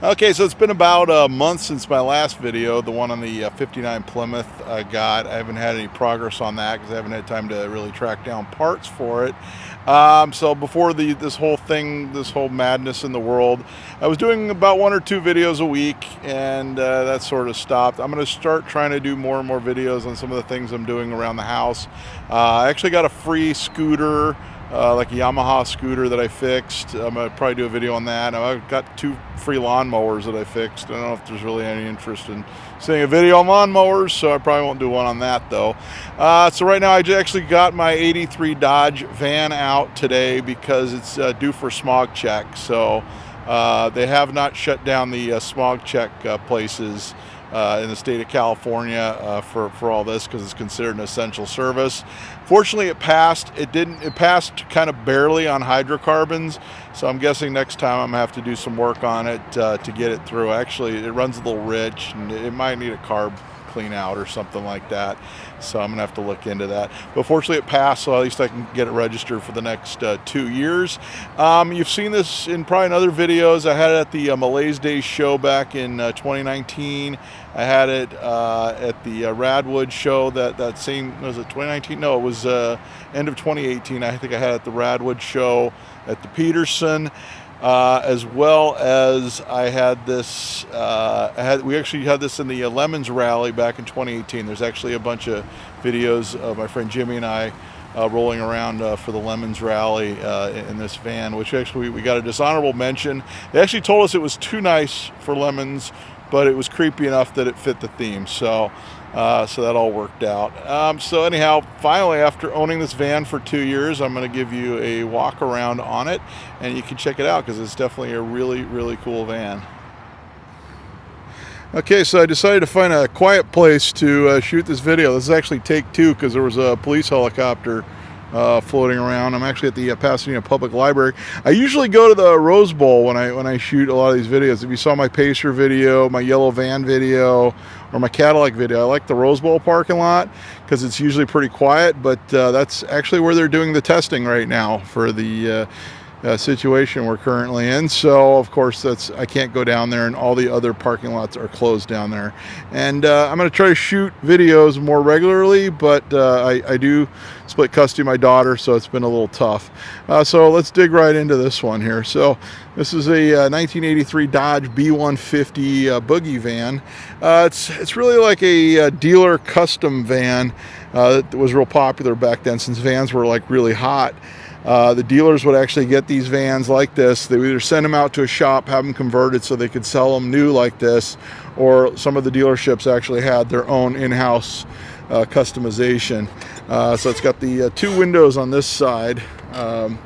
Okay, so it's been about a month since my last video, the one on the 59 Plymouth I got. I haven't had any progress on that because I haven't had time to really track down parts for it. So before this whole thing, this whole madness in the world, I was doing about 1 or 2 videos a week, and that sort of stopped. I'm going to start trying to do more and more videos on some of the things I'm doing around the house. I actually got a free scooter, like a Yamaha scooter that I fixed. I'm going to probably do a video on that. I've got 2 free lawnmowers that I fixed. I don't know if there's really any interest in seeing a video on lawnmowers, so I probably won't do one on that though. So right now I actually got my 83 Dodge van out today because it's due for smog check. So they have not shut down the smog check places in the state of California for all this because it's considered an essential service. Fortunately, it passed. It passed kind of barely on hydrocarbons, so I'm guessing next time I'm gonna have to do some work on it to get it through. Actually, it runs a little rich, and it might need a carb clean out or something like that, so I'm gonna have to look into that. But fortunately it passed, so at least I can get it registered for the next 2 years. You've seen this in probably in other videos. I had it at the Malaise Day show back in 2019. I had it at the Radwood show that same, was it 2019? No, it was end of 2018. I think I had it at the Radwood show at the Peterson. As well as I had this, we actually had this in the Lemons Rally back in 2018. There's actually a bunch of videos of my friend Jimmy and I rolling around for the Lemons Rally in this van, which actually we got a dishonorable mention. They actually told us it was too nice for Lemons, but it was creepy enough that it fit the theme. So that all worked out. So anyhow, finally, after owning this van for 2 years, I'm going to give you a walk around on it, and you can check it out because it's definitely a really, really cool van. Okay, so I decided to find a quiet place to shoot this video. This is actually take 2 because there was a police helicopter floating around. I'm actually at the Pasadena Public Library. I usually go to the Rose Bowl when I shoot a lot of these videos. If you saw my Pacer video, my yellow van video, or my Cadillac video, I like the Rose Bowl parking lot because it's usually pretty quiet, but that's actually where they're doing the testing right now for the situation we're currently in. So of course I can't go down there, and all the other parking lots are closed down there. And I'm going to try to shoot videos more regularly, but I do split custody of my daughter, so it's been a little tough. So let's dig right into this one here. So this is a 1983 Dodge B150 Boogie van. It's really like a dealer custom van that was real popular back then, since vans were like really hot. The dealers would actually get these vans like this. They would either send them out to a shop, have them converted so they could sell them new like this, or some of the dealerships actually had their own in-house customization. So it's got the 2 windows on this side,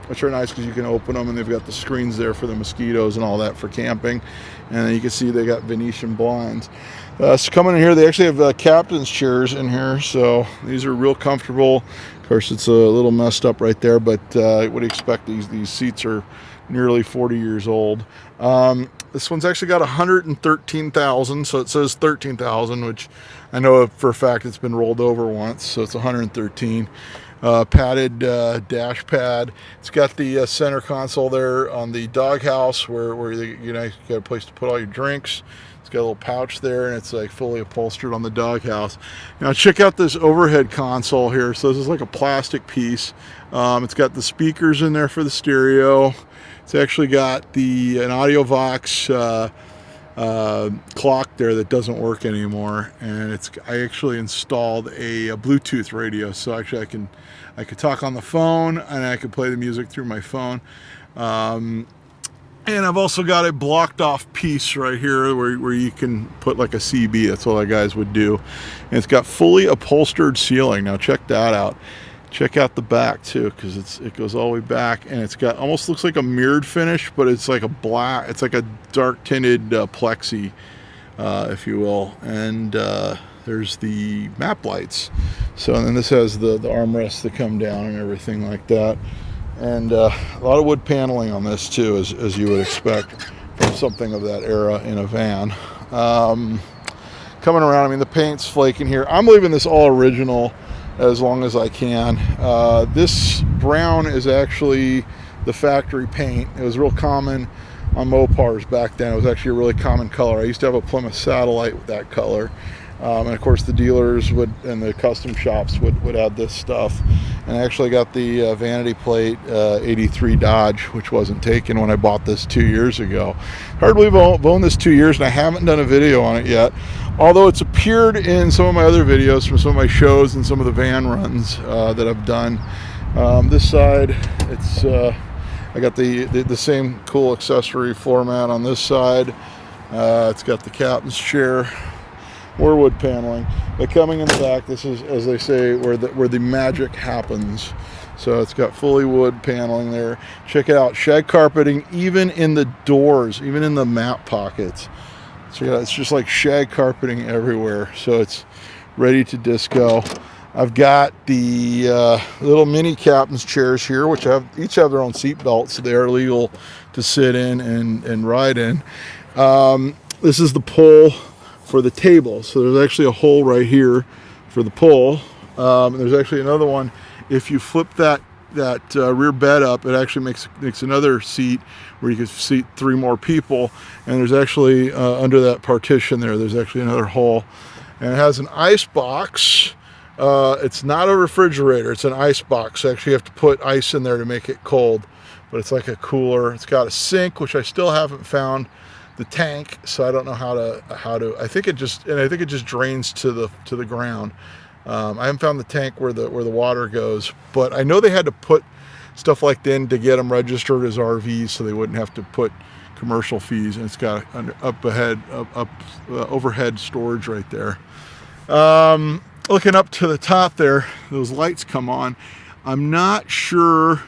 which are nice because you can open them, and they've got the screens there for the mosquitoes and all that for camping. And then you can see they got Venetian blinds. So coming in here, they actually have captain's chairs in here, so these are real comfortable. Of course, it's a little messed up right there, but what do you expect? These seats are nearly 40 years old. This one's actually got 113,000, so it says 13,000, which I know for a fact it's been rolled over once, so it's 113. Padded dash pad. It's got the center console there on the doghouse where you got a place to put all your drinks. It's got a little pouch there, and it's like fully upholstered on the doghouse. Now check out this overhead console here. So this is like a plastic piece. It's got the speakers in there for the stereo. It's actually got an AudioVox clock there that doesn't work anymore, and I actually installed a Bluetooth radio, so actually I could talk on the phone, and I could play the music through my phone. And I've also got a blocked off piece right here where you can put like a CB. That's what guys would do. And it's got fully upholstered ceiling. Now check that out. Check out the back too, because it goes all the way back, and it's got almost looks like a mirrored finish, but it's like it's like a dark tinted plexi, if you will. And there's the map lights. So and then this has the armrests that come down and everything like that. And a lot of wood paneling on this too, as you would expect from something of that era in a van. Coming around, I mean, the paint's flaking here. I'm leaving this all original as long as I can. This brown is actually the factory paint. It was real common on Mopars back then. It was actually a really common color. I used to have a Plymouth Satellite with that color. And of course the dealers and the custom shops would add this stuff. And I actually got the vanity plate 83 Dodge, which wasn't taken when I bought this 2 years ago. Hard to believe I've owned this 2 years and I haven't done a video on it yet. Although it's appeared in some of my other videos from some of my shows and some of the van runs that I've done. This side, it's I got the same cool accessory floor mat on this side. It's got the captain's chair. More wood paneling, but coming in the back, this is, as they say, where the magic happens. So it's got fully wood paneling there. Check it out, shag carpeting even in the doors, even in the map pockets. So yeah, it's just like shag carpeting everywhere. So it's ready to disco. I've got the little mini captain's chairs here, which each have their own seat belts, so they are legal to sit in and ride in. This is the pole for the table, so there's actually a hole right here for the pole. There's actually another one. If you flip that rear bed up, it actually makes another seat where you can seat 3 more people. And there's actually under that partition there's actually another hole, and it has an ice box. It's not a refrigerator, it's an ice box. So actually you have to put ice in there to make it cold, but it's like a cooler. It's got a sink, which I still haven't found the tank, so I don't know how to. I think it just drains to the ground. I haven't found the tank where the water goes, but I know they had to put stuff like that in to get them registered as RVs, so they wouldn't have to put commercial fees. And it's got overhead storage right there. Looking up to the top there, those lights come on. I'm not sure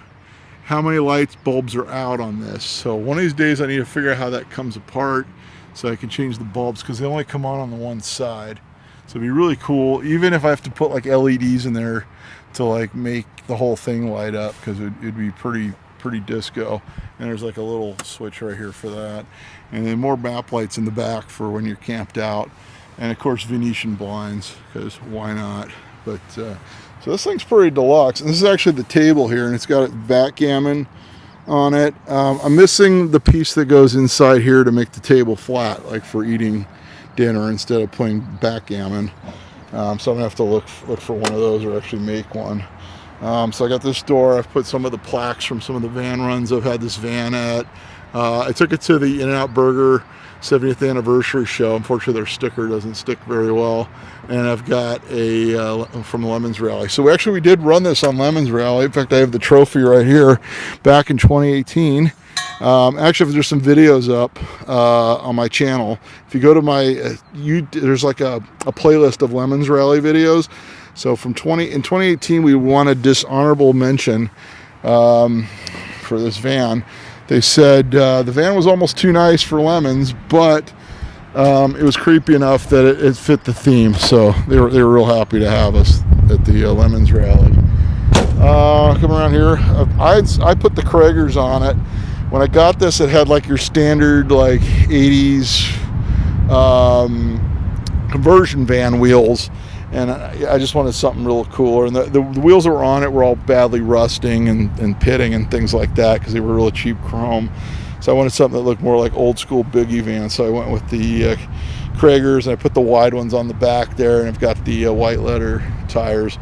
how many lights bulbs are out on this, so one of these days I need to figure out how that comes apart so I can change the bulbs, because they only come on the one side. So it'd be really cool, even if I have to put like LEDs in there to like make the whole thing light up, because it'd be pretty disco. And there's like a little switch right here for that, and then more map lights in the back for when you're camped out, and of course Venetian blinds, because why not. But so this thing's pretty deluxe, and this is actually the table here, and it's got backgammon on it. I'm missing the piece that goes inside here to make the table flat, like for eating dinner instead of playing backgammon. So I'm gonna have to look for one of those, or actually make one. So I got this door. I've put some of the plaques from some of the van runs I've had this van at. I took it to the In-N-Out Burger 70th anniversary show. Unfortunately, their sticker doesn't stick very well. And I've got a from Lemons Rally. So we did run this on Lemons Rally. In fact, I have the trophy right here back in 2018. Actually, there's some videos up on my channel. If you go to my there's like a playlist of Lemons Rally videos. So in 2018, we won a dishonorable mention for this van. They said the van was almost too nice for Lemons, but it was creepy enough that it fit the theme. So they were real happy to have us at the Lemons Rally. Come around here. I put the Kragers on it. When I got this, it had like your standard like 80s conversion van wheels. And I just wanted something real cooler. And the wheels that were on it were all badly rusting and pitting and things like that, because they were really cheap chrome. So I wanted something that looked more like old school Boogie van. So I went with the Kragers, and I put the wide ones on the back there. And I've got the white letter tires,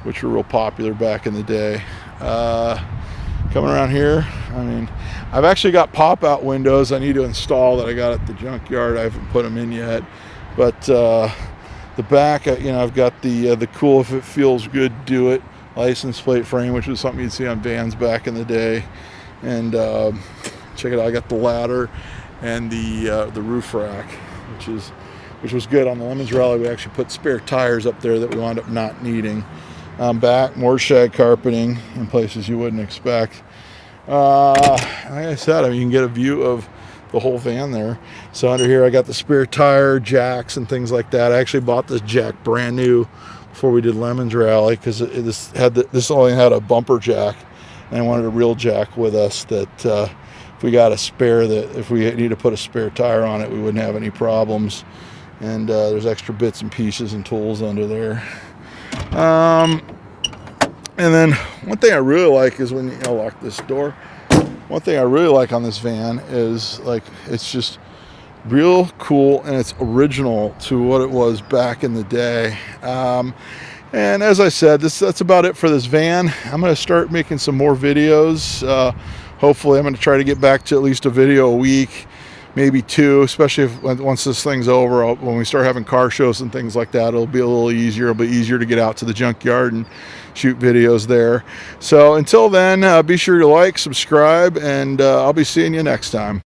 which were real popular back in the day. Coming around here, I mean, I've actually got pop-out windows I need to install that I got at the junkyard. I haven't put them in yet. But the back, I've got the cool "if it feels good, do it" license plate frame, which was something you'd see on vans back in the day. And check it out, I got the ladder and the roof rack, which was good. On the Lemons Rally, we actually put spare tires up there that we wound up not needing. Back, more shag carpeting in places you wouldn't expect. Like I said, you can get a view of the whole van there. So under here I got the spare tire jacks and things like that. I actually bought this jack brand new before we did Lemons Rally, because this only had a bumper jack, and I wanted a real jack with us that if we got a spare, that if we need to put a spare tire on it, we wouldn't have any problems. And there's extra bits and pieces and tools under there. And then one thing I really like is when you lock this door. One thing I really like on this van is, like, it's just real cool and it's original to what it was back in the day. And as I said, that's about it for this van. I'm going to start making some more videos. Hopefully I'm going to try to get back to at least a video a week, maybe 2, especially once this thing's over. When we start having car shows and things like that, it'll be a little easier. It'll be easier to get out to the junkyard and shoot videos there. So until then, be sure to like, subscribe, and I'll be seeing you next time.